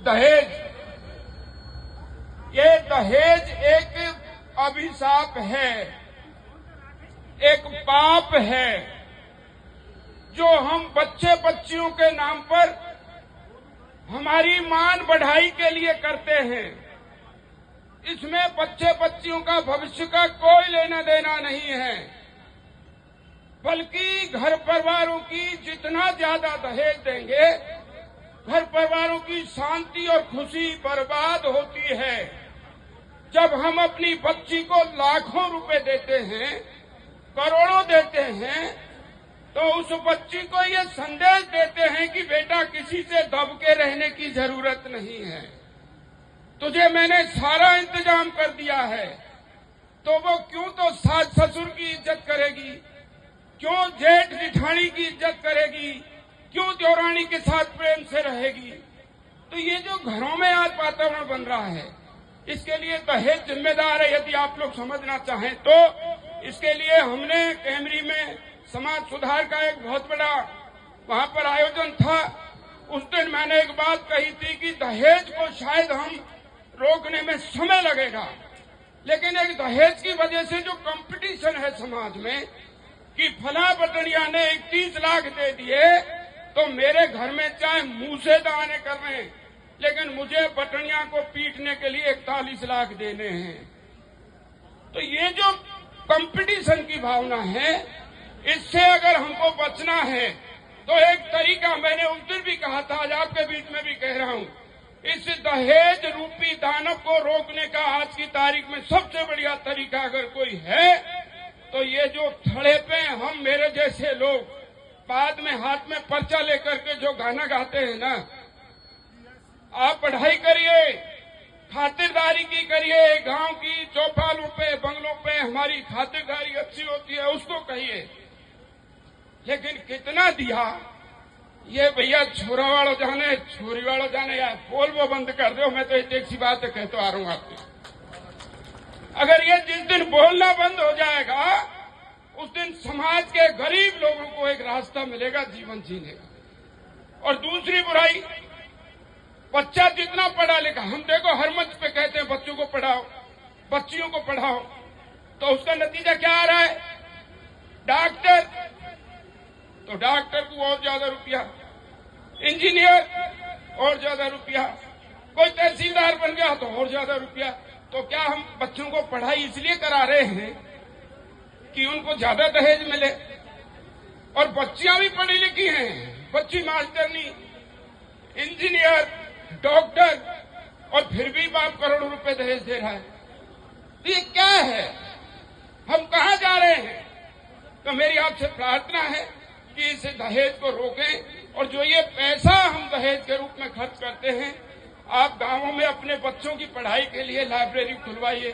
दहेज, ये दहेज एक अभिशाप है, एक पाप है जो हम बच्चे बच्चियों के नाम पर हमारी मान बढ़ाई के लिए करते हैं। इसमें बच्चे बच्चियों का भविष्य का कोई लेना देना नहीं है, बल्कि घर परिवारों की जितना ज्यादा दहेज देंगे, घर परिवारों की शांति और खुशी बर्बाद होती है। जब हम अपनी बच्ची को लाखों रुपए देते हैं, करोड़ों देते हैं, तो उस बच्ची को ये संदेश देते हैं कि बेटा किसी से दब के रहने की जरूरत नहीं है, तुझे मैंने सारा इंतजाम कर दिया है। तो वो क्यों तो सास ससुर की इज्जत करेगी, क्यों जेठ जिठानी की इज्जत करेगी, क्यों देवरानी के साथ प्रेम से रहेगी। तो ये जो घरों में आज वातावरण बन रहा है, इसके लिए दहेज जिम्मेदार है। यदि आप लोग समझना चाहें तो इसके लिए हमने कैमरी में समाज सुधार का एक बहुत बड़ा वहां पर आयोजन था। उस दिन मैंने एक बात कही थी कि दहेज को शायद हम रोकने में समय लगेगा, लेकिन एक दहेज की वजह से जो कंपटीशन है समाज में कि फला बटनिया ने 31 लाख दे दिए तो मेरे घर में चाहे मुंह से दाने कर रहे हैं, लेकिन मुझे बटनिया को पीटने के लिए 41 लाख देने हैं। तो ये जो कंपटीशन की भावना है, इससे अगर हमको बचना है तो एक तरीका मैंने उस दिन भी कहा था, आज आपके बीच में भी कह रहा हूं, इस दहेज रूपी दानव को रोकने का आज की तारीख में सबसे बढ़िया तरीका अगर कोई है तो ये जो थड़े पे हम मेरे जैसे लोग बाद में हाथ में पर्चा लेकर के जो गाना गाते हैं ना, आप पढ़ाई करिए, खातिरदारी की करिए, गांव की चौपालों पे बंगलों पे हमारी खातिरदारी अच्छी होती है उसको कहिए, लेकिन कितना दिया ये भैया छोरा वालों जाने छोरी वालों जाने, यार बोल वो बंद कर दो। मैं तो एक सी बात कहते आ रहा हूं आपको, अगर ये जिस दिन बोलना बंद हो जाएगा उस दिन समाज के गरीब लोगों को एक रास्ता मिलेगा जीवन जीने का। और दूसरी बुराई, बच्चा जितना पढ़ा लिखा, हम देखो हर मंच पे कहते हैं बच्चों को पढ़ाओ, बच्चियों को पढ़ाओ, तो उसका नतीजा क्या आ रहा है? डॉक्टर, तो डॉक्टर को और ज्यादा रुपया, इंजीनियर और ज्यादा रुपया, कोई तहसीलदार बन गया तो और ज्यादा रुपया। तो क्या हम बच्चों को पढ़ाई इसलिए करा रहे हैं कि उनको ज्यादा दहेज मिले? और बच्चियां भी पढ़ी लिखी हैं, बच्ची मास्टरनी, इंजीनियर, डॉक्टर, और फिर भी बाप करोड़ों रुपए दहेज दे रहा है। तो ये क्या है? हम कहां जा रहे हैं? तो मेरी आपसे प्रार्थना है कि इस दहेज को रोकें, और जो ये पैसा हम दहेज के रूप में खर्च करते हैं, आप गांवों में अपने बच्चों की पढ़ाई के लिए लाइब्रेरी खुलवाइए।